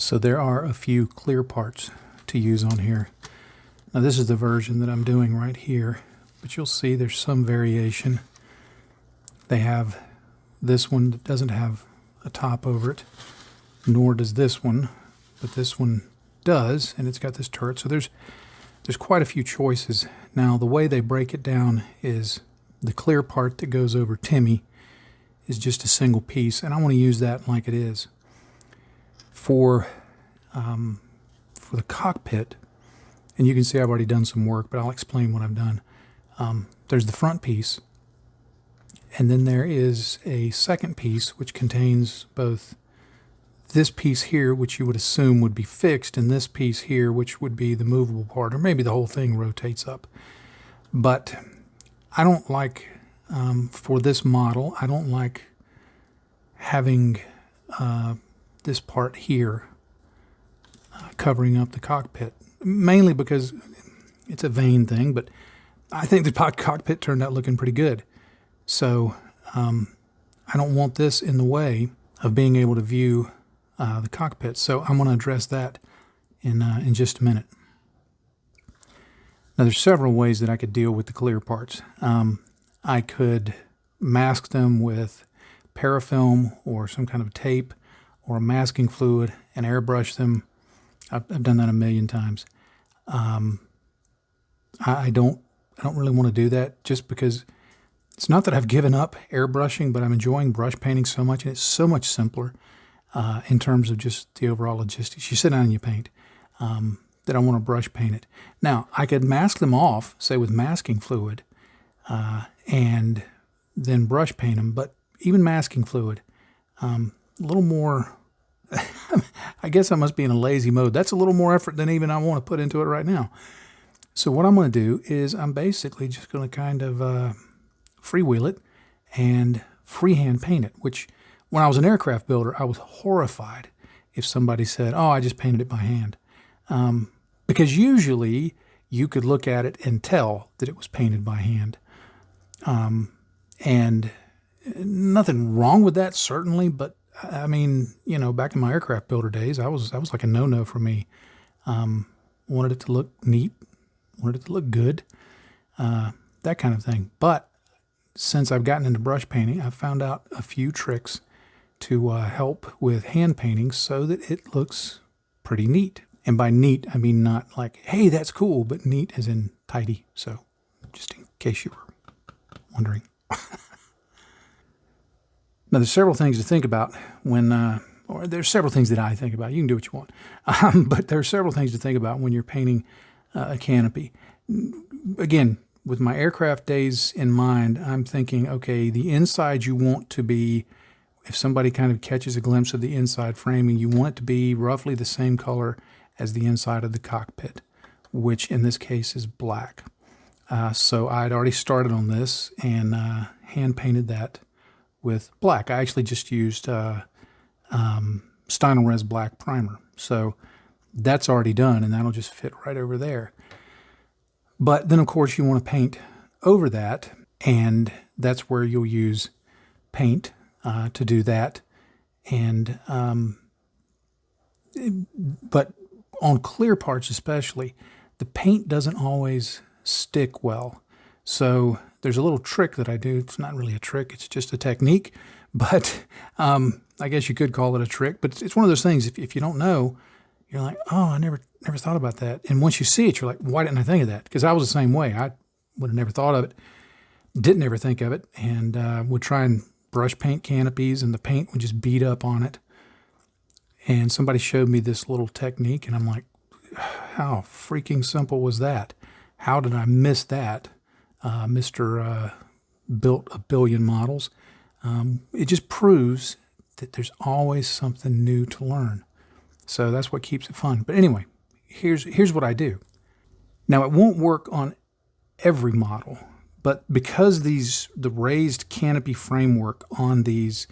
So there are a few clear parts to use on here. Now this is the version that I'm doing right here, but you'll see there's some variation. They have this one that doesn't have a top over it, nor does this one, but this one does, and it's got this turret. So there's quite a few choices. Now the way they break it down is the clear part that goes over Timmy is just a single piece, and I want to use that like it is. For the cockpit, and you can see I've already done some work, but I'll explain what I've done. There's the front piece, and then there is a second piece which contains both this piece here, which you would assume would be fixed, and this piece here, which would be the movable part, or maybe the whole thing rotates up. But I don't like, for this model, I don't like having this part here covering up the cockpit, mainly because it's a vain thing, but I think the cockpit turned out looking pretty good. So I don't want this in the way of being able to view the cockpit. So I'm going to address that in just a minute. Now there's several ways that I could deal with the clear parts. I could mask them with parafilm or some kind of tape or a masking fluid and airbrush them. I've done that a million times. I don't really want to do that, just because it's not that I've given up airbrushing, but I'm enjoying brush painting so much, and it's so much simpler in terms of just the overall logistics. You sit down and you paint, that I want to brush paint it. Now, I could mask them off, say with masking fluid, and then brush paint them, but even masking fluid, a little more, I guess I must be in a lazy mode. That's a little more effort than even I want to put into it right now. So what I'm going to do is I'm basically just going to kind of freewheel it and freehand paint it, which when I was an aircraft builder, I was horrified if somebody said, oh, I just painted it by hand. Because usually you could look at it and tell that it was painted by hand. And nothing wrong with that, certainly, but I mean, you know, back in my aircraft builder days, that was like a no-no for me. Wanted it to look neat, wanted it to look good, that kind of thing. But since I've gotten into brush painting, I've found out a few tricks to help with hand painting so that it looks pretty neat. And by neat, I mean not like, hey, that's cool, but neat as in tidy. So just in case you were wondering. Now, there's several things to think about when, or there's several things that I think about. You can do what you want. But there are several things to think about when you're painting a canopy. Again, with my aircraft days in mind, I'm thinking, okay, the inside you want to be, if somebody kind of catches a glimpse of the inside framing, you want it to be roughly the same color as the inside of the cockpit, which in this case is black. So I'd already started on this and hand painted that with black. I actually just used Stynylrez black primer. So that's already done, and that'll just fit right over there. But then, of course, you want to paint over that, and that's where you'll use paint to do that. And but on clear parts especially, the paint doesn't always stick well. So there's a little trick that I do. It's not really a trick, it's just a technique, but I guess you could call it a trick. But it's one of those things, if you don't know, you're like, oh, I never thought about that. And once you see it, you're like, why didn't I think of that? Because I was the same way. I would have never thought of it, didn't ever think of it, and would try and brush paint canopies, and the paint would just beat up on it. And somebody showed me this little technique, and I'm like, how freaking simple was that? How did I miss that? Mr. Built a billion models. It just proves that there's always something new to learn. So that's what keeps it fun. But anyway, here's what I do. Now, it won't work on every model, but because the raised canopy framework on these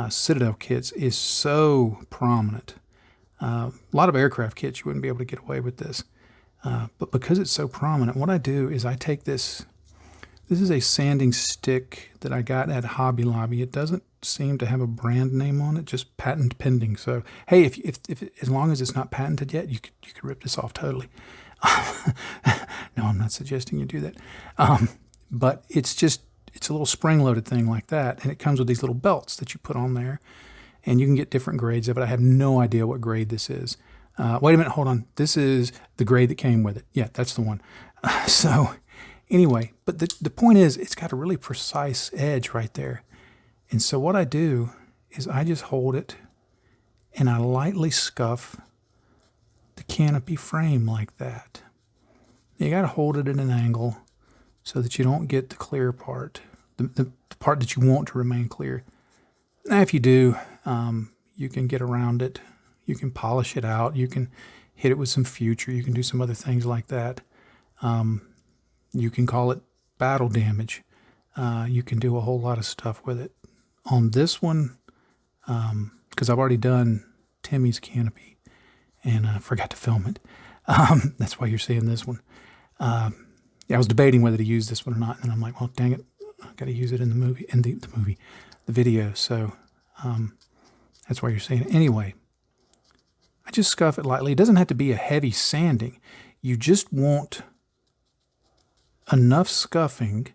Citadel kits is so prominent, a lot of aircraft kits you wouldn't be able to get away with this. But because it's so prominent, what I do is I take this This is a sanding stick that I got at Hobby Lobby. It doesn't seem to have a brand name on it, just patent pending. So, hey, if as long as it's not patented yet, you could rip this off totally. No, I'm not suggesting you do that. But it's a little spring-loaded thing like that, and it comes with these little belts that you put on there, and you can get different grades of it. I have no idea what grade this is. Wait a minute, hold on. This is the grade that came with it. Yeah, that's the one. So anyway, but the point is, it's got a really precise edge right there. And so what I do is I just hold it and I lightly scuff the canopy frame like that. You got to hold it at an angle so that you don't get the clear part, the part that you want to remain clear. Now, if you do, you can get around it. You can polish it out. You can hit it with some future. You can do some other things like that. You can call it battle damage. You can do a whole lot of stuff with it. On this one, because I've already done Timmy's canopy and I forgot to film it. That's why you're seeing this one. Yeah, I was debating whether to use this one or not, and I'm like, well, dang it, I got to use it in the movie, the video. So that's why you're seeing it. Anyway, I just scuff it lightly. It doesn't have to be a heavy sanding. You just want enough scuffing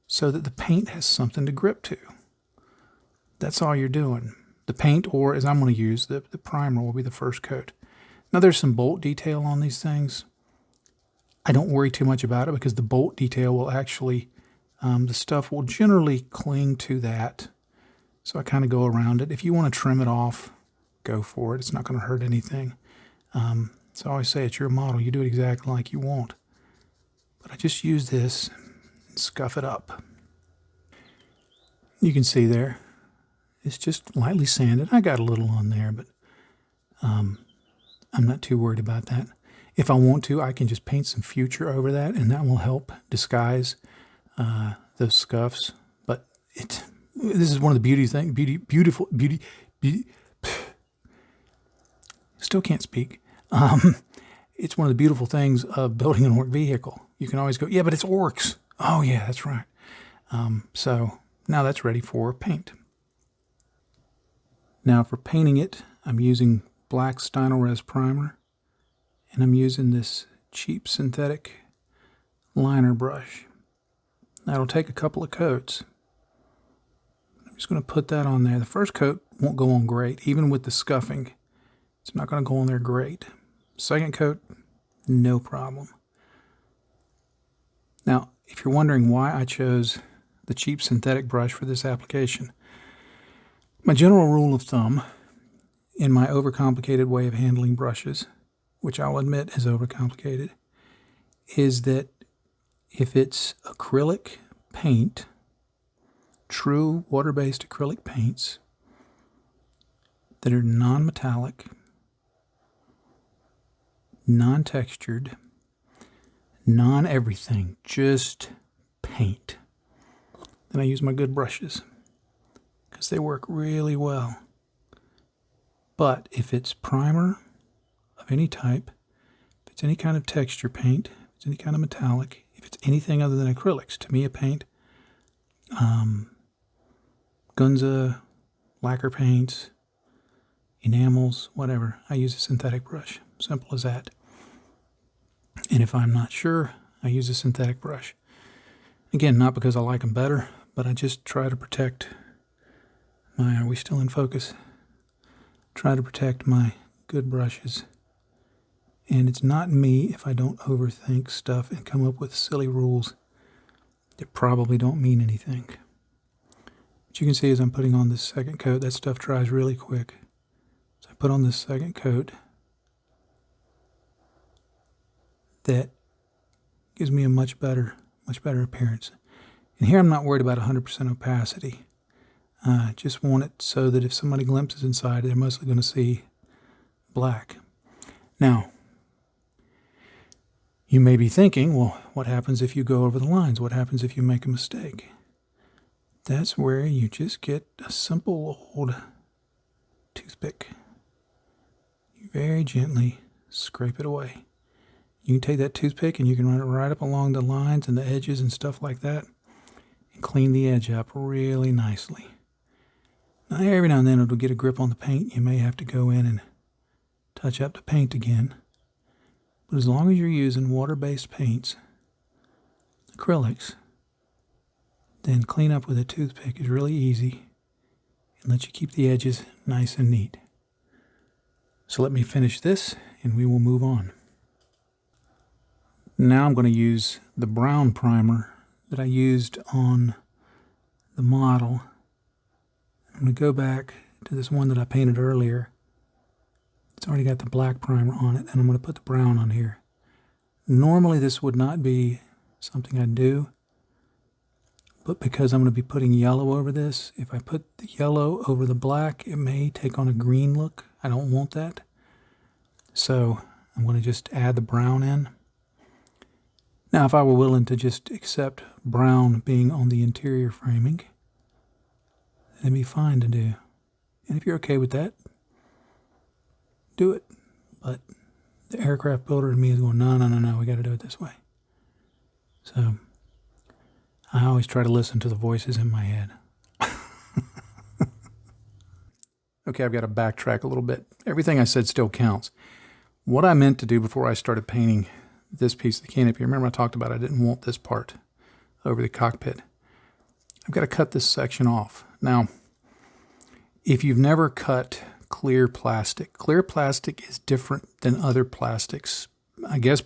so that the paint has something to grip to. That's all you're doing. The paint, or as I'm going to use, the primer will be the first coat. Now there's some bolt detail on these things. I don't worry too much about it because the bolt detail will actually, the stuff will generally cling to that. So I kind of go around it. If you want to trim it off, go for it. It's not going to hurt anything. So I always say it's your model. You do it exactly like you want. But I just use this and scuff it up. You can see there, it's just lightly sanded. I got a little on there, but I'm not too worried about that. If I want to, I can just paint some future over that, and that will help disguise those scuffs. But this is one of the beautiful. Still can't speak. It's one of the beautiful things of building an orc vehicle. You can always go, yeah, but it's orcs. Oh yeah, that's right. So now that's ready for paint. Now for painting it, I'm using black Stynylrez primer, and I'm using this cheap synthetic liner brush. That'll take a couple of coats. I'm just going to put that on there. The first coat won't go on great, even with the scuffing. It's not going to go on there great. Second coat, no problem. Now, if you're wondering why I chose the cheap synthetic brush for this application, my general rule of thumb in my overcomplicated way of handling brushes, which I'll admit is overcomplicated, is that if it's acrylic paint, true water-based acrylic paints that are non-metallic, non-textured, non-everything, just paint, then I use my good brushes because they work really well. But if it's primer of any type, if it's any kind of texture paint, if it's any kind of metallic, if it's anything other than acrylics, to me a paint, Gunza, lacquer paints, enamels, whatever, I use a synthetic brush. Simple as that. And if I'm not sure, I use a synthetic brush. Again, not because I like them better, but I just try to protect my, are we still in focus? Try to protect my good brushes. And it's not me if I don't overthink stuff and come up with silly rules that probably don't mean anything. But you can see as I'm putting on this second coat, that stuff dries really quick. So I put on this second coat. That gives me a much better appearance. And here I'm not worried about 100% opacity. I just want it so that if somebody glimpses inside, they're mostly going to see black. Now, you may be thinking, well, what happens if you go over the lines? What happens if you make a mistake? That's where you just get a simple old toothpick. You very gently scrape it away. You can take that toothpick and you can run it right up along the lines and the edges and stuff like that. and clean the edge up really nicely. Now, every now and then it'll get a grip on the paint. You may have to go in and touch up the paint again. But as long as you're using water-based paints, acrylics, then clean up with a toothpick is really easy and lets you keep the edges nice and neat. So let me finish this and we will move on. Now I'm going to use the brown primer that I used on the model. I'm going to go back to this one that I painted earlier. It's already got the black primer on it, and I'm going to put the brown on here. Normally this would not be something I'd do, but because I'm going to be putting yellow over this, if I put the yellow over the black, it may take on a green look. I don't want that. So I'm going to just add the brown in. Now, if I were willing to just accept brown being on the interior framing, that'd be fine to do. And if you're okay with that, do it. But the aircraft builder in me is going, no, we got to do it this way. So I always try to listen to the voices in my head. Okay, I've got to backtrack a little bit. Everything I said still counts. What I meant to do before I started painting this piece of the canopy, remember I talked about I didn't want this part over the cockpit. I've got to cut this section off. Now, if you've never cut clear plastic is different than other plastics. I guess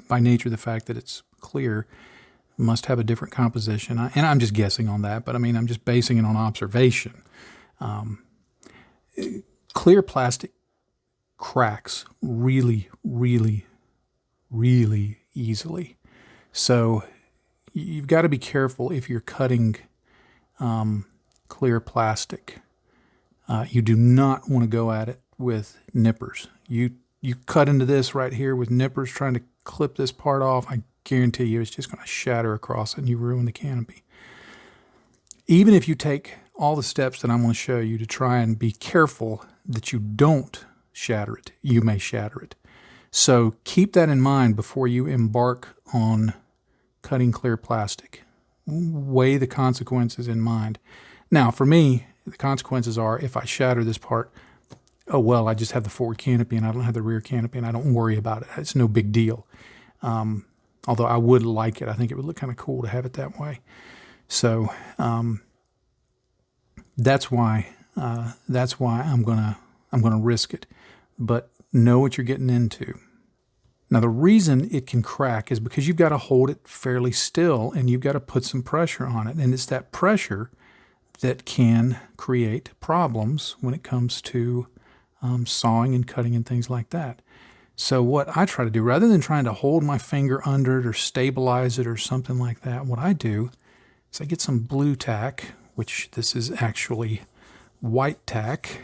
by nature of the fact that it's clear, it must have a different composition. And I'm just guessing on that, but I mean, I'm just basing it on observation. Clear plastic cracks really, really, really easily. So you've got to be careful if you're cutting clear plastic. You do not want to go at it with nippers. You cut into this right here with nippers trying to clip this part off, I guarantee you it's just going to shatter across it and you ruin the canopy. Even if you take all the steps that I'm going to show you to try and be careful that you don't shatter it, you may shatter it. So keep that in mind before you embark on cutting clear plastic. Weigh the consequences in mind. Now, for me, the consequences are if I shatter this part, oh well, I just have the forward canopy and I don't have the rear canopy and I don't worry about it. It's no big deal. Although I would like it. I think it would look kind of cool to have it that way. So that's why I'm gonna risk it. But know what you're getting into. Now the reason it can crack is because you've got to hold it fairly still and you've got to put some pressure on it. And it's that pressure that can create problems when it comes to sawing and cutting and things like that. So what I try to do, rather than trying to hold my finger under it or stabilize it or something like that, what I do is I get some blue tack, which this is actually white tack,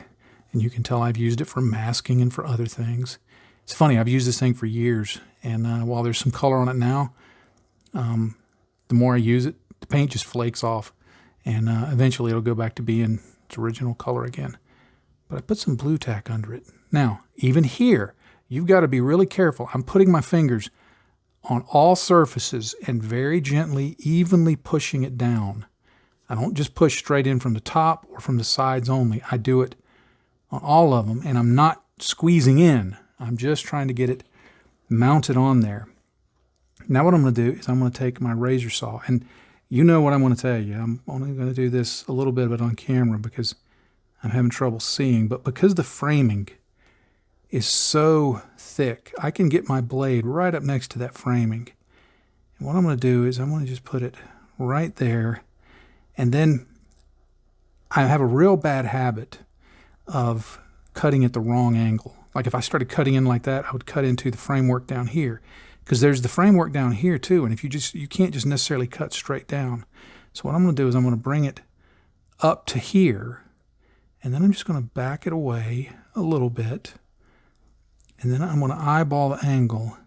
and you can tell I've used it for masking and for other things. It's funny, I've used this thing for years, and while there's some color on it now, the more I use it, the paint just flakes off, and eventually it'll go back to being its original color again. But I put some blue tack under it. Now, even here, you've got to be really careful. I'm putting my fingers on all surfaces and very gently, evenly pushing it down. I don't just push straight in from the top or from the sides only. I do it on all of them, and I'm not squeezing in. I'm just trying to get it mounted on there. Now what I'm going to do is I'm going to take my razor saw, and you know what I'm going to tell you. I'm only going to do this a little bit of it on camera because I'm having trouble seeing, but because the framing is so thick, I can get my blade right up next to that framing. And what I'm going to do is I'm going to just put it right there, and then I have a real bad habit of cutting at the wrong angle. Like if I started cutting in like that, I would cut into the framework down here, because there's the framework down here too, and if you can't just necessarily cut straight down. So what I'm going to do is I'm going to bring it up to here, and then I'm just going to back it away a little bit, and then I'm going to eyeball the angle,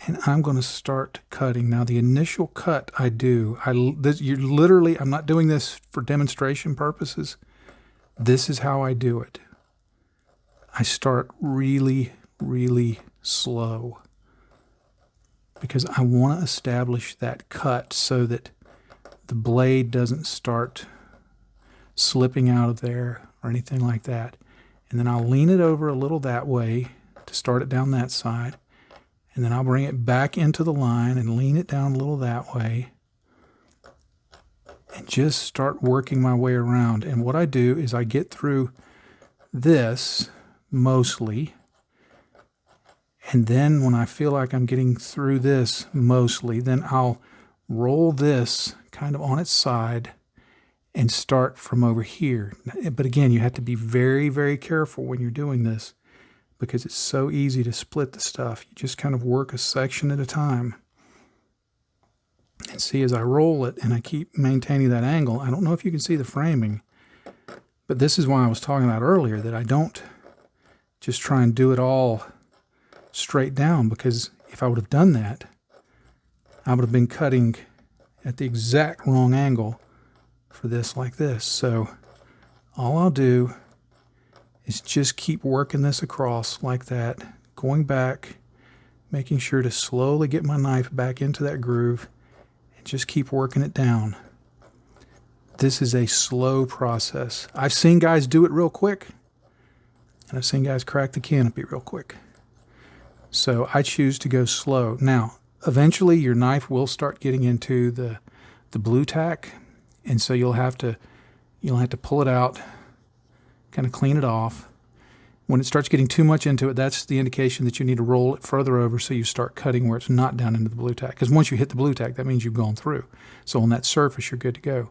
and I'm going to start cutting. Now the initial cut I do, I'm not doing this for demonstration purposes. This is how I do it. I start really, really slow because I want to establish that cut so that the blade doesn't start slipping out of there or anything like that. And then I'll lean it over a little that way to start it down that side. And then I'll bring it back into the line and lean it down a little that way. And just start working my way around. And what I do is I get through this mostly. And then when I feel like I'm getting through this mostly, then I'll roll this kind of on its side and start from over here. But again, you have to be very, very careful when you're doing this because it's so easy to split the stuff. You just kind of work a section at a time. And see, as I roll it and I keep maintaining that angle, I don't know if you can see the framing, but this is why I was talking about earlier that I don't just try and do it all straight down, because if I would have done that, I would have been cutting at the exact wrong angle for this like this. So all I'll do is just keep working this across like that, going back, making sure to slowly get my knife back into that groove and just keep working it down. This is a slow process. I've seen guys do it real quick, and I've seen guys crack the canopy real quick. So I choose to go slow. Now, eventually your knife will start getting into the blue tack, and so you'll have to pull it out, kind of clean it off. When it starts getting too much into it, that's the indication that you need to roll it further over so you start cutting where it's not down into the blue tack. Because once you hit the blue tack, that means you've gone through. So on that surface, you're good to go.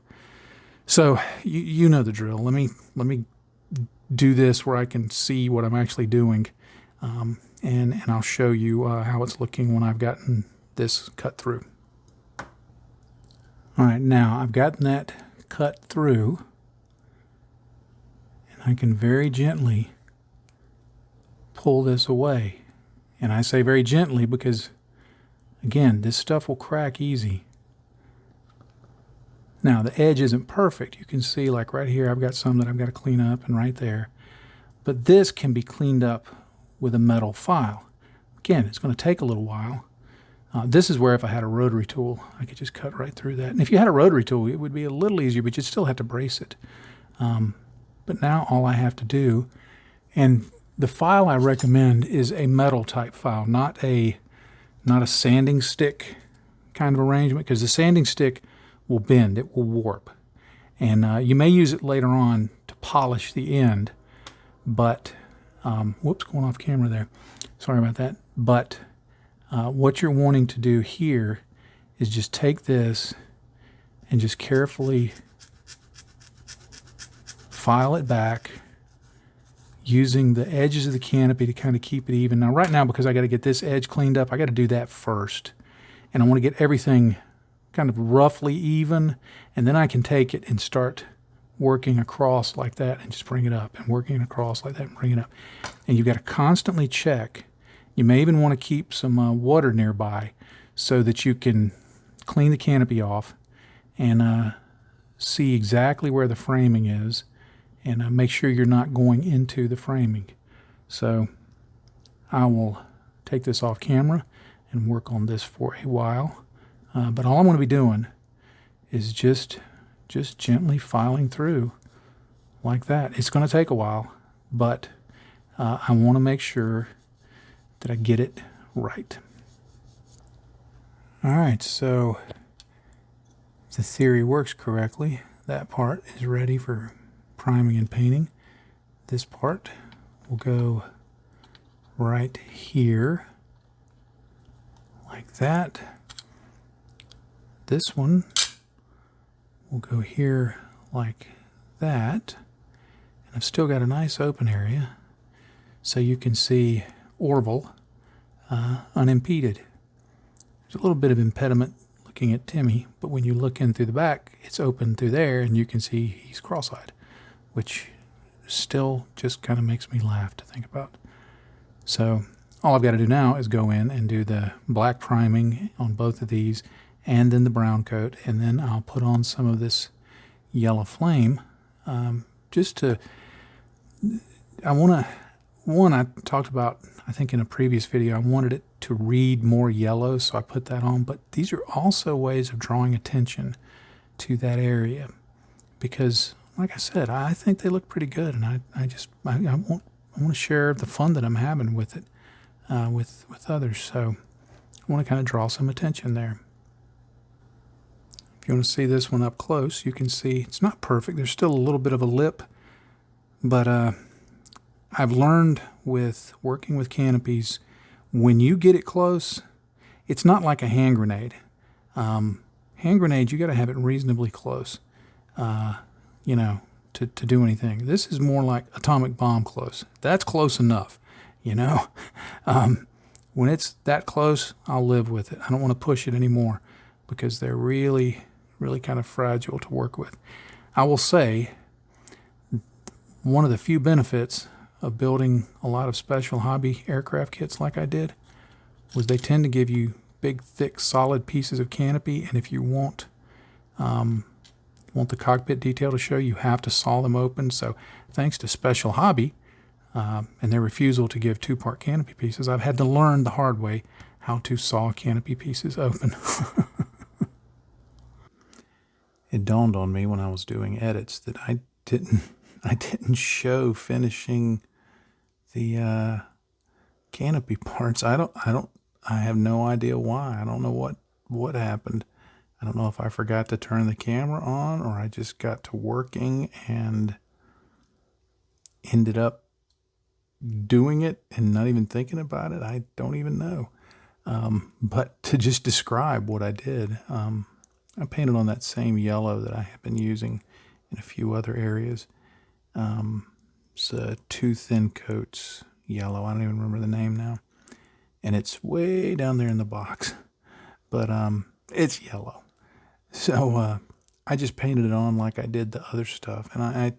So you know the drill. Let me do this where I can see what I'm actually doing. And I'll show you how it's looking when I've gotten this cut through. All right, now I've gotten that cut through, and I can very gently pull this away. And I say very gently because, again, this stuff will crack easy. Now, the edge isn't perfect. You can see, like right here, I've got some that I've got to clean up, and right there. But this can be cleaned up with a metal file. Again, it's going to take a little while. This is where if I had a rotary tool, I could just cut right through that. And if you had a rotary tool, it would be a little easier, but you'd still have to brace it. But now all I have to do, and the file I recommend is a metal type file, not a sanding stick kind of arrangement, because the sanding stick will bend, it will warp. And you may use it later on to polish the end, but whoops, going off camera there. Sorry about that. But what you're wanting to do here is just take this and just carefully file it back using the edges of the canopy to kind of keep it even. Now right now, because I got to get this edge cleaned up, I got to do that first. And I want to get everything kind of roughly even, and then I can take it and start working across like that and just bring it up, and working across like that and bring it up. And you've got to constantly check. You may even want to keep some water nearby so that you can clean the canopy off and see exactly where the framing is, and make sure you're not going into the framing. So I will take this off camera and work on this for a while. But all I'm going to be doing is just gently filing through like that. It's going to take a while, but I want to make sure that I get it right. All right, so if the theory works correctly, that part is ready for priming and painting. This part will go right here like that. This one will go here like that. And I've still got a nice open area so you can see Orville unimpeded. There's a little bit of impediment looking at Timmy, but when you look in through the back, it's open through there and you can see he's cross-eyed, which still just kind of makes me laugh to think about. So all I've got to do now is go in and do the black priming on both of these and then the brown coat, and then I'll put on some of this yellow flame just to, I talked about, I think in a previous video, I wanted it to read more yellow, so I put that on, but these are also ways of drawing attention to that area, because like I said, I think they look pretty good, and I want to share the fun that I'm having with it with others. So I want to kind of draw some attention there. If you want to see this one up close, you can see it's not perfect. There's still a little bit of a lip, but I've learned with working with canopies, when you get it close, it's not like a hand grenade. Hand grenade, you got to have it reasonably close, you know, to do anything. This is more like atomic bomb close. That's close enough, you know. When it's that close, I'll live with it. I don't want to push it anymore because they're really, really kind of fragile to work with. I will say, one of the few benefits of building a lot of special hobby aircraft kits like I did was they tend to give you big, thick, solid pieces of canopy, and if you want the cockpit detail to show, you have to saw them open. So thanks to Special Hobby and their refusal to give two-part canopy pieces, I've had to learn the hard way how to saw canopy pieces open. It dawned on me when I was doing edits that I didn't show finishing the canopy parts. I have no idea why. I don't know what happened. I don't know if I forgot to turn the camera on, or I just got to working and ended up doing it and not even thinking about it. I don't even know. But to just describe what I did, I painted on that same yellow that I have been using in a few other areas. It's a Two Thin Coats yellow. I don't even remember the name now. And it's way down there in the box. But it's yellow. So I just painted it on like I did the other stuff. And I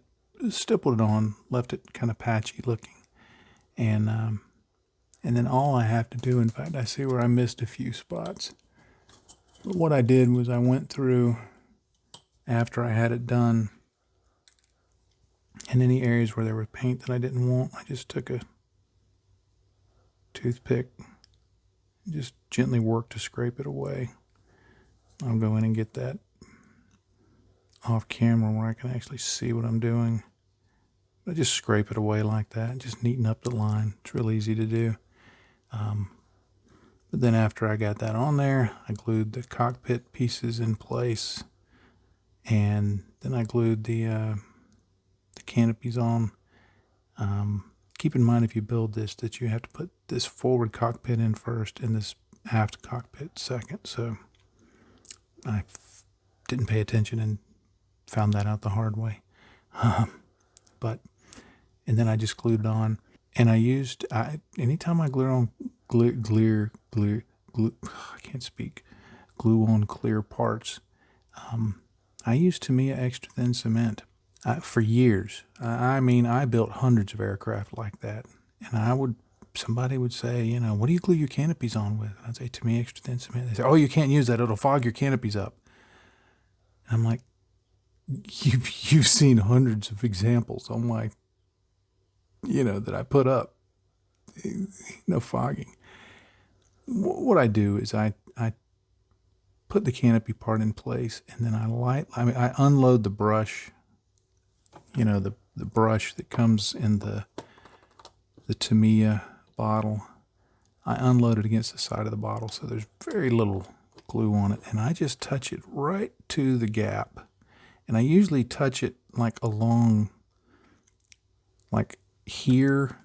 stippled it on, left it kind of patchy looking. And then all I have to do, in fact, I see where I missed a few spots. But what I did was I went through, after I had it done, and any areas where there was paint that I didn't want, I just took a toothpick and just gently worked to scrape it away. I'll go in and get that off camera where I can actually see what I'm doing. I just scrape it away like that, just neaten up the line. It's real easy to do. But then after I got that on there, I glued the cockpit pieces in place, and then I glued the canopies on. Keep in mind, if you build this, that you have to put this forward cockpit in first and this aft cockpit second. So I didn't pay attention and found that out the hard way. And then I just glued it on, and I used, anytime I glue on I can't speak, glue on clear parts, I used Tamiya extra thin cement for years. I mean, I built hundreds of aircraft like that, and somebody would say, you know, what do you glue your canopies on with? And I'd say, Tamiya extra thin cement. They say, oh, you can't use that, it'll fog your canopies up. And I'm like, you've seen hundreds of examples on my, that I put up. No fogging. What I do is I put the canopy part in place, and then I unload the brush, the brush that comes in the Tamiya bottle. I unload it against the side of the bottle, so there's very little glue on it, and I just touch it right to the gap. And I usually touch it like along, like here.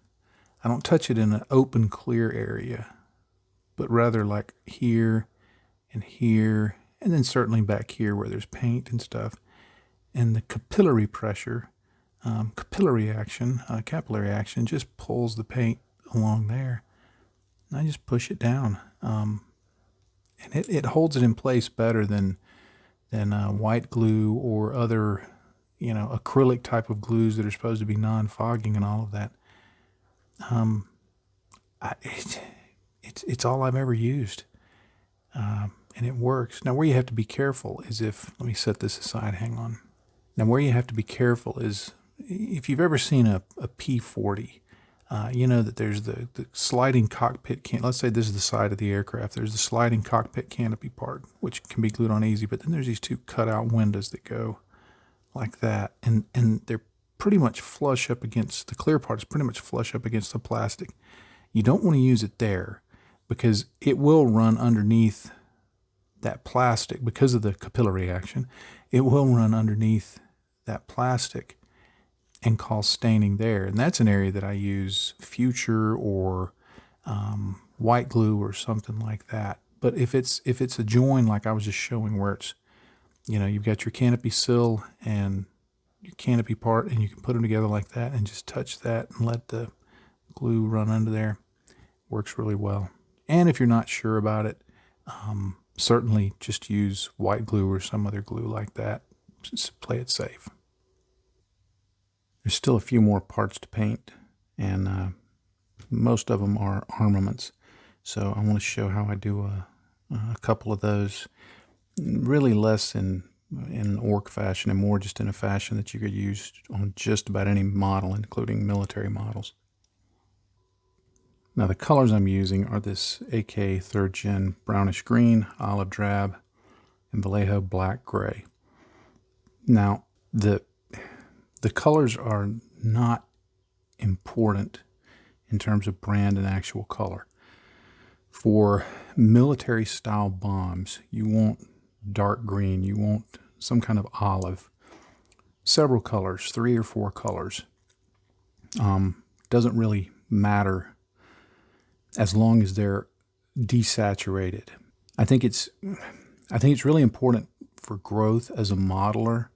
I don't touch it in an open, clear area, but rather like here, and then certainly back here where there's paint and stuff. And the capillary pressure, capillary action just pulls the paint along there. And I just push it down. And it holds it in place better than white glue or other, acrylic type of glues that are supposed to be non-fogging and all of that. It's all I've ever used, and it works. Now, where you have to be careful is let me set this aside, hang on. Now, where you have to be careful is if you've ever seen a P-40, You know that there's the sliding cockpit let's say this is the side of the aircraft. There's the sliding cockpit canopy part, which can be glued on easy, but then there's these two cutout windows that go like that, and they're pretty much flush up against, the clear part is pretty much flush up against the plastic. You don't want to use it there because it will run underneath that plastic because of the capillary action. It will run underneath that plastic and cause staining there. And that's an area that I use Future or white glue or something like that. But if it's a join like I was just showing, where it's, you know, you've got your canopy sill and your canopy part, and you can put them together like that and just touch that and let the glue run under there, works really well. And if you're not sure about it, certainly just use white glue or some other glue like that. Just play it safe. There's still a few more parts to paint, and most of them are armaments. So I want to show how I do a couple of those, really less in an orc fashion and more just in a fashion that you could use on just about any model, including military models. Now the colors I'm using are this AK 3rd Gen brownish green, olive drab, and Vallejo black gray. Now the colors are not important in terms of brand and actual color. For military style bombs, you want dark green, you want some kind of olive, several colors, 3 or 4 colors. Doesn't really matter as long as they're desaturated. I think it's really important for growth as a modeler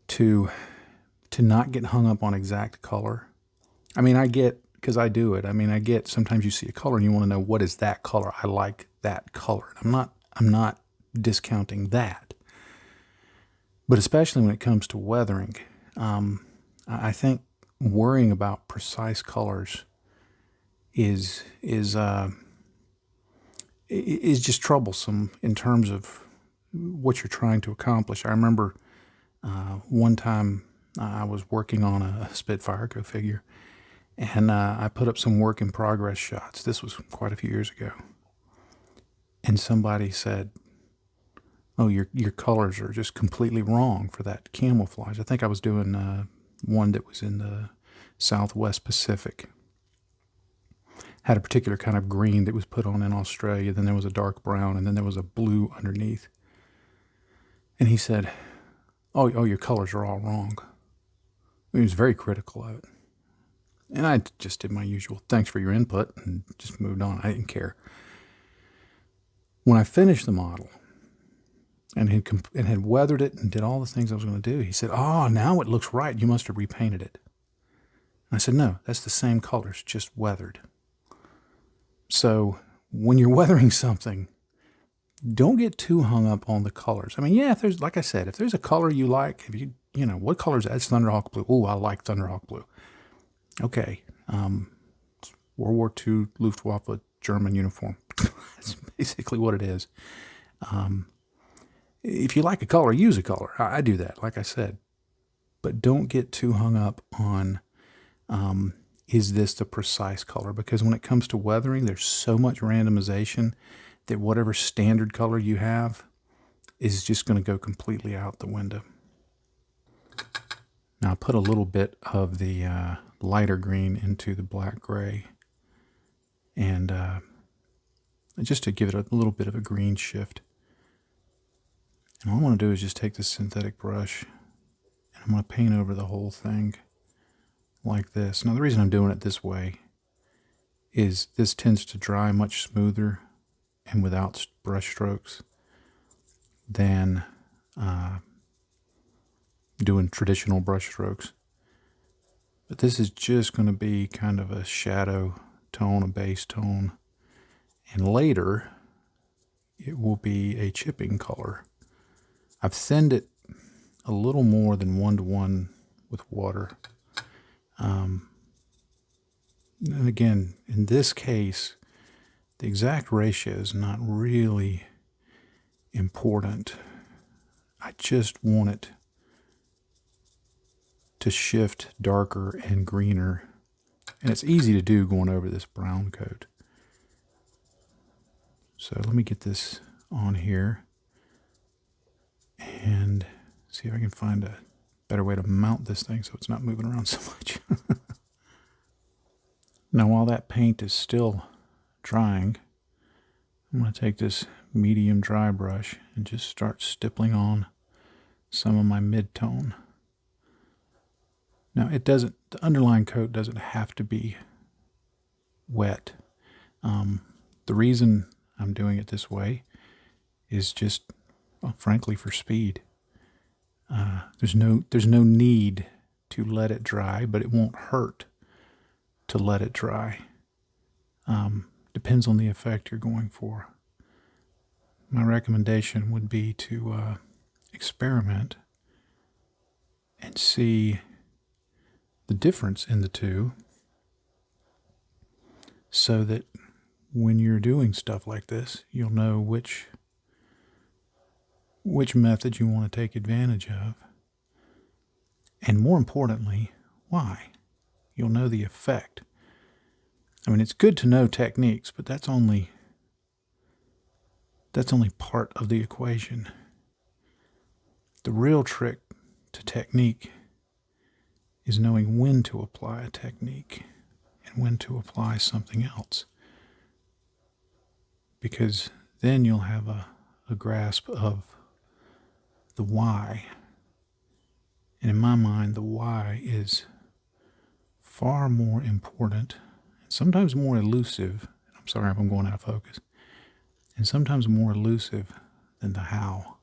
to not get hung up on exact color. I mean, I get, because I do it, I mean, I get sometimes you see a color and you want to know, what is that color? I like that color. I'm not discounting that. But especially when it comes to weathering, I think worrying about precise colors is just troublesome in terms of what you're trying to accomplish. I remember one time I was working on a Spitfire Go figure, and I put up some work in progress shots. This was quite a few years ago. And somebody said, "Oh, your colors are just completely wrong for that camouflage." I think I was doing one that was in the Southwest Pacific. Had a particular kind of green that was put on in Australia. Then there was a dark brown, and then there was a blue underneath. And he said, oh, your colors are all wrong." He was very critical of it. And I just did my usual, thanks for your input, and just moved on. I didn't care. When I finished the model and had weathered it and did all the things I was going to do, he said, "Oh, now it looks right. You must have repainted it." And I said, "No, that's the same colors, just weathered." So when you're weathering something, don't get too hung up on the colors. I mean, yeah, if there's, like I said, if there's a color you like, if you know, what color is that? It's Thunderhawk blue. Oh, I like Thunderhawk blue. Okay. World War II Luftwaffe German uniform. That's basically what it is. If you like a color, use a color. I do that, like I said. But don't get too hung up on, is this the precise color? Because when it comes to weathering, there's so much randomization that whatever standard color you have is just going to go completely out the window. Now I put a little bit of the lighter green into the black gray, and just to give it a little bit of a green shift. And all I want to do is just take this synthetic brush, and I'm going to paint over the whole thing like this. Now the reason I'm doing it this way is this tends to dry much smoother and without brush strokes than doing traditional brush strokes. But this is just going to be kind of a shadow tone, a base tone, and later it will be a chipping color. I've thinned it a little more than 1-to-1 with water. And again, in this case, the exact ratio is not really important. I just want it to shift darker and greener And it's easy to do going over this brown coat. So let me get this on here and see if I can find a better way to mount this thing so it's not moving around so much. Now while that paint is still drying, I'm going to take this medium dry brush and just start stippling on some of my mid-tone. Now the underlying coat doesn't have to be wet. The reason I'm doing it this way is just, well, frankly, for speed. There's no need to let it dry, but it won't hurt to let it dry. Depends on the effect you're going for. My recommendation would be to experiment and see the difference in the two, so that when you're doing stuff like this, you'll know which method you want to take advantage of, and more importantly, why. You'll know the effect. I mean, it's good to know techniques, but that's only part of the equation. The real trick to technique is knowing when to apply a technique and when to apply something else. Because then you'll have a grasp of the why. And in my mind, the why is far more important, and sometimes more elusive. I'm sorry if I'm going out of focus. And sometimes more elusive than the how.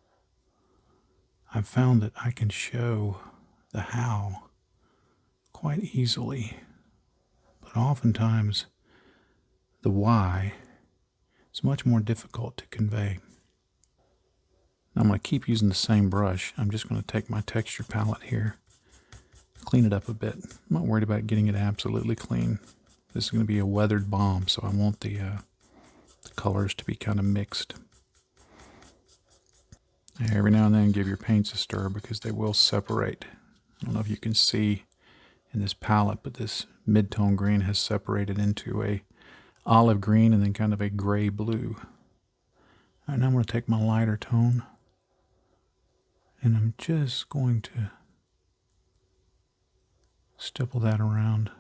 I've found that I can show the how quite easily, but oftentimes the why is much more difficult to convey. Now I'm going to keep using the same brush. I'm just going to take my texture palette here, clean it up a bit. I'm not worried about getting it absolutely clean. This is going to be a weathered bomb, so I want the colors to be kind of mixed. Every now and then give your paints a stir because they will separate. I don't know if you can see in this palette, but this mid-tone green has separated into a olive green and then kind of a gray blue. All right, now I'm going to take my lighter tone and I'm just going to stipple that around.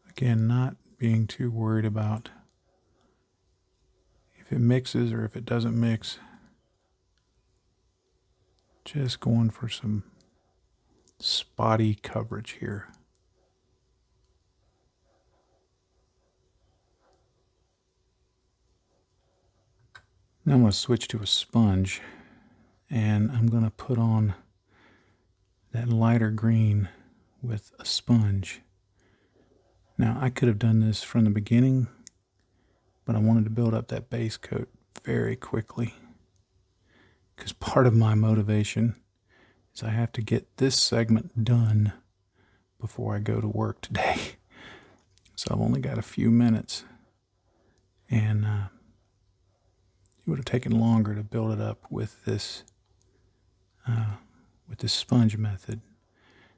Again, not being too worried about if it mixes or if it doesn't mix. Just going for some spotty coverage here. Now I'm going to switch to a sponge and I'm going to put on that lighter green with a sponge. Now I could have done this from the beginning, but I wanted to build up that base coat very quickly because part of my motivation is I have to get this segment done before I go to work today. So I've only got a few minutes, and it would have taken longer to build it up with this sponge method.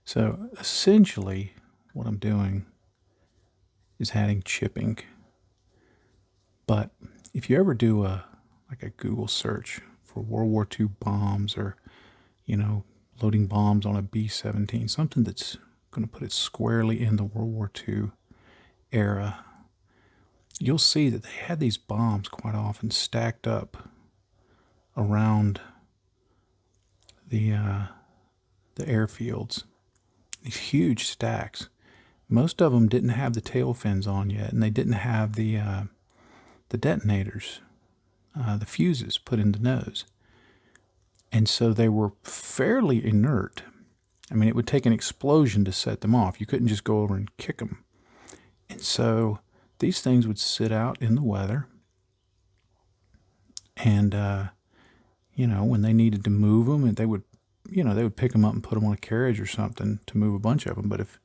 So essentially what I'm doing is adding chipping. But if you ever do a Google search for World War II bombs, or loading bombs on a B-17, something that's going to put it squarely in the World War II era, you'll see that they had these bombs quite often stacked up around the airfields. These huge stacks. Most of them didn't have the tail fins on yet, and they didn't have the detonators, the fuses put in the nose. And so they were fairly inert. I mean, it would take an explosion to set them off. You couldn't just go over and kick them. And so these things would sit out in the weather. And, when they needed to move them, and they would pick them up and put them on a carriage or something to move a bunch of them. But if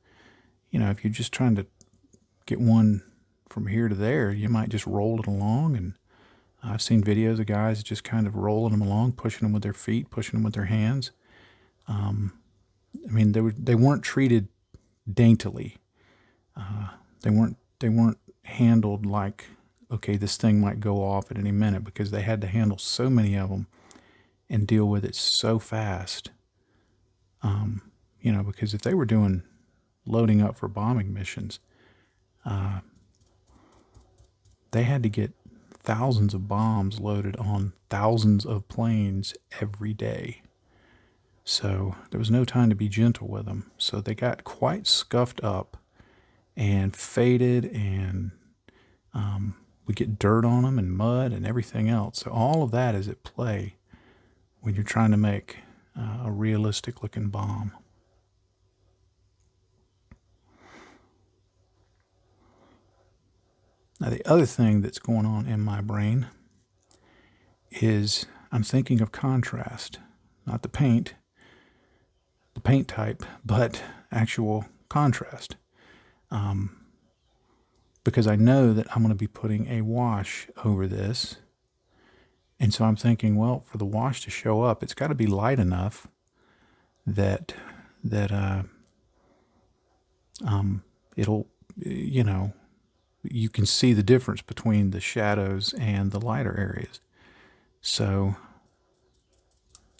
you're just trying to get one from here to there, you might just roll it along. And I've seen videos of guys just kind of rolling them along, pushing them with their feet, pushing them with their hands. They weren't treated daintily. They weren't handled like, okay, this thing might go off at any minute, because they had to handle so many of them and deal with it so fast. Because if they were doing loading up for bombing missions, they had to get thousands of bombs loaded on thousands of planes every day. So there was no time to be gentle with them. So they got quite scuffed up and faded, and we get dirt on them and mud and everything else. So all of that is at play when you're trying to make a realistic looking bomb. Now, the other thing that's going on in my brain is I'm thinking of contrast, not the paint type, but actual contrast. Because I know that I'm going to be putting a wash over this. And so I'm thinking, well, for the wash to show up, it's got to be light enough that it'll, you can see the difference between the shadows and the lighter areas. So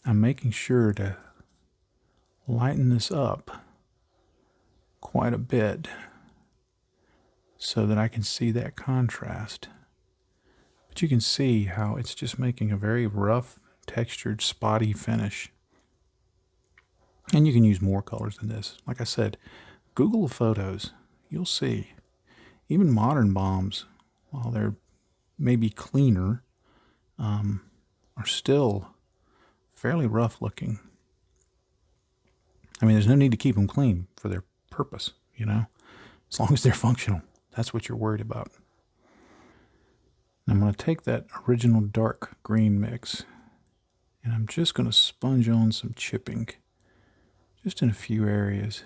I'm making sure to lighten this up quite a bit so that I can see that contrast. But you can see how it's just making a very rough, textured, spotty finish. And you can use more colors than this. Like I said, Google the photos. You'll see. Even modern bombs, while they're maybe cleaner, are still fairly rough looking. I mean, there's no need to keep them clean for their purpose, as long as they're functional. That's what you're worried about. And I'm going to take that original dark green mix, and I'm just going to sponge on some chipping, just in a few areas.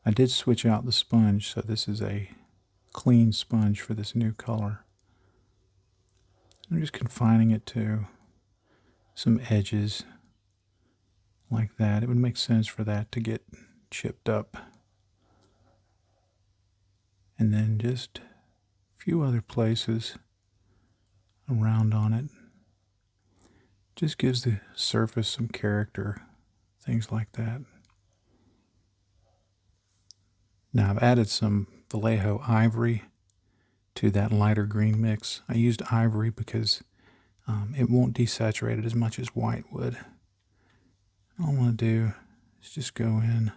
I did switch out the sponge, so this is a clean sponge for this new color. I'm just confining it to some edges like that. It would make sense for that to get chipped up. And then just a few other places around on it. Just gives the surface some character, things like that. Now I've added some Vallejo ivory to that lighter green mix. I used ivory because it won't desaturate it as much as white would. All I want to do is just go in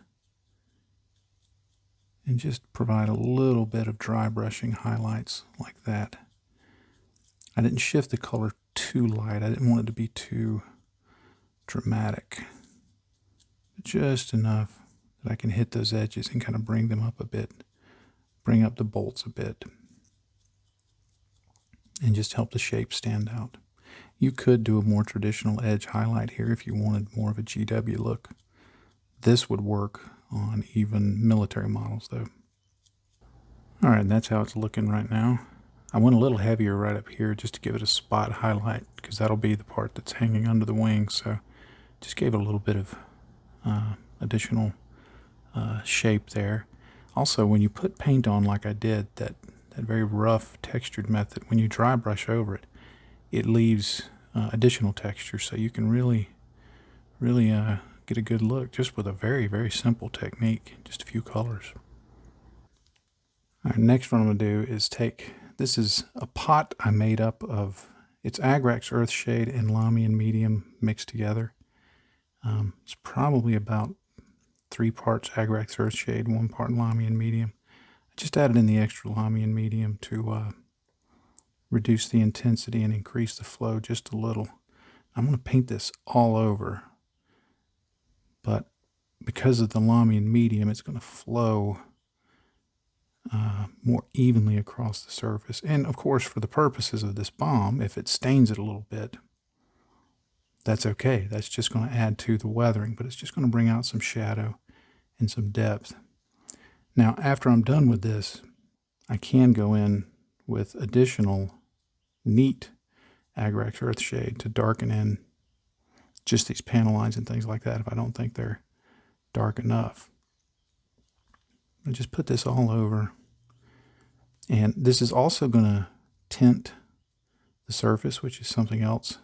and just provide a little bit of dry brushing highlights like that. I didn't shift the color too light. I didn't want it to be too dramatic. Just enough that I can hit those edges and kind of bring them up a bit, bring up the bolts a bit, and just help the shape stand out. You could do a more traditional edge highlight here if you wanted more of a GW look. This would work on even military models though. Alright, that's how it's looking right now. I went a little heavier right up here just to give it a spot highlight, because that'll be the part that's hanging under the wing, so just gave it a little bit of additional shape there. Also, when you put paint on like I did, that very rough textured method, when you dry brush over it, it leaves additional texture, so you can really get a good look just with a very, very simple technique, just a few colors. All right, next what I'm going to do is this is a pot I made up of, it's Agrax Earthshade and Lamian Medium mixed together. It's probably about 3 parts Agrax Earthshade, 1 part Lamian Medium. I just added in the extra Lamian Medium to reduce the intensity and increase the flow just a little. I'm going to paint this all over, but because of the Lamian Medium, it's going to flow more evenly across the surface. And of course, for the purposes of this bomb, if it stains it a little bit, that's okay. That's just going to add to the weathering, but it's just going to bring out some shadow and some depth. Now, after I'm done with this, I can go in with additional neat Agrax Earthshade to darken in just these panel lines and things like that if I don't think they're dark enough. I just put this all over. And this is also going to tint the surface, which is something else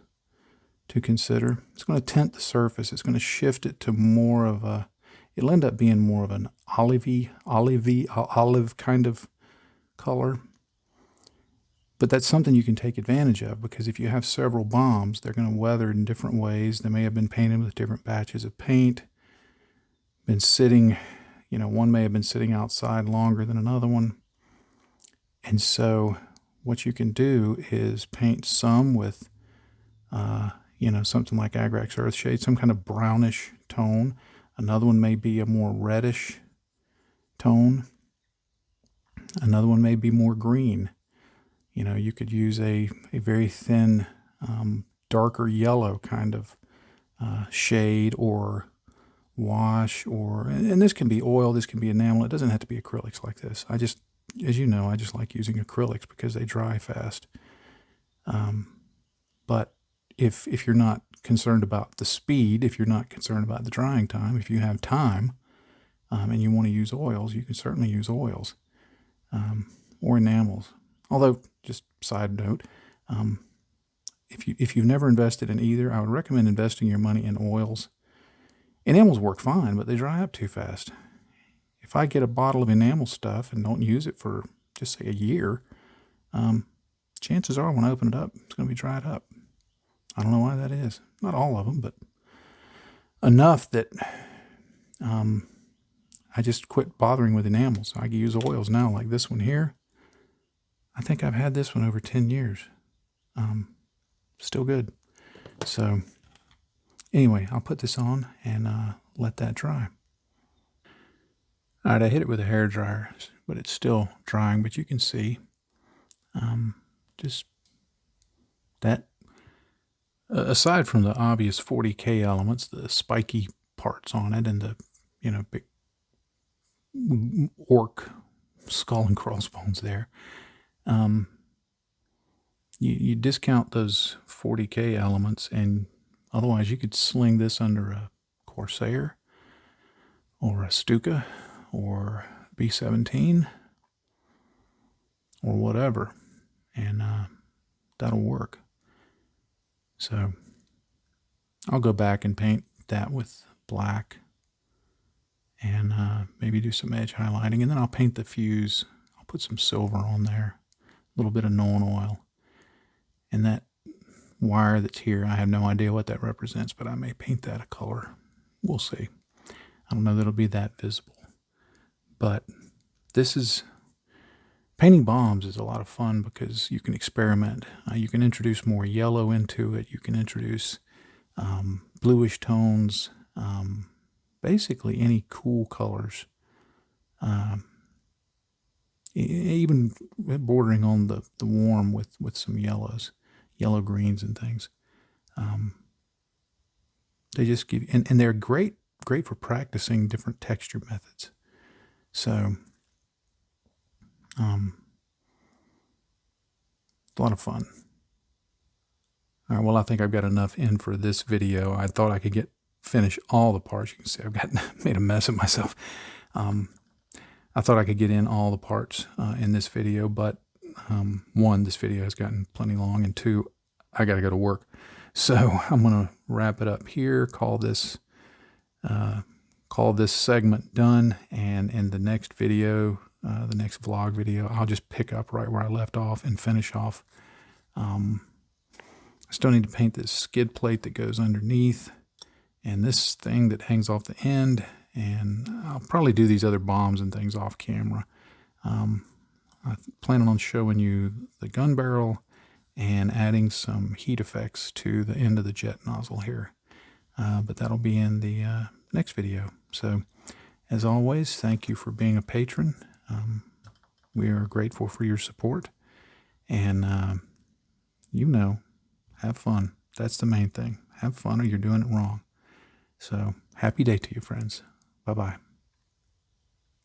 to consider. It's going to tint the surface. It's going to shift it to more of a, it'll end up being more of an olive kind of color. But that's something you can take advantage of, because if you have several bombs, they're going to weather in different ways. They may have been painted with different batches of paint, been sitting, one may have been sitting outside longer than another one. And so what you can do is paint some with, something like Agrax Earthshade, some kind of brownish tone. Another one may be a more reddish tone. Another one may be more green. You could use a very thin, darker yellow kind of shade or wash, and this can be oil, this can be enamel. It doesn't have to be acrylics like this. As you know, I just like using acrylics because they dry fast. But if you're not concerned about the speed, if you're not concerned about the drying time, if you have time and you want to use oils, you can certainly use oils or enamels. Although, just side note, if you've never invested in either, I would recommend investing your money in oils. Enamels work fine, but they dry up too fast. If I get a bottle of enamel stuff and don't use it for, just say, a year, chances are when I open it up, it's going to be dried up. I don't know why that is. Not all of them, but enough that I just quit bothering with enamels. I can use oils now, like this one here. I think I've had this one over 10 years. Still good. So anyway, I'll put this on and let that dry. All right, I hit it with a hairdryer, but it's still drying, but you can see just that. Aside from the obvious 40K elements, the spiky parts on it and the, big orc skull and crossbones there, you discount those 40K elements, and otherwise you could sling this under a Corsair or a Stuka or B-17 or whatever, and that'll work. So I'll go back and paint that with black and maybe do some edge highlighting, and then I'll paint the fuse. I'll put some silver on there, a little bit of Nolan oil. And that wire that's here, I have no idea what that represents, but I may paint that a color. We'll see. I don't know that it'll be that visible. But painting bombs is a lot of fun because you can experiment. You can introduce more yellow into it. You can introduce bluish tones, basically any cool colors, even bordering on the warm with some yellows, yellow greens and things. They just give, and they're great for practicing different texture methods. So a lot of fun. All right, well, I think I've got enough in for this video. I thought I could finish all the parts. You can see I've made a mess of myself. I thought I could get in all the parts in this video, but one, this video has gotten plenty long, and two, I got to go to work. So I'm going to wrap it up here, call this segment done, and in the next video, the next vlog video, I'll just pick up right where I left off and finish off. I still need to paint this skid plate that goes underneath and this thing that hangs off the end, and I'll probably do these other bombs and things off camera. I'm planning on showing you the gun barrel and adding some heat effects to the end of the jet nozzle here. But that'll be in the next video. So as always, thank you for being a patron. We are grateful for your support, and have fun. That's the main thing. Have fun or you're doing it wrong. So happy day to you, friends. Bye-bye.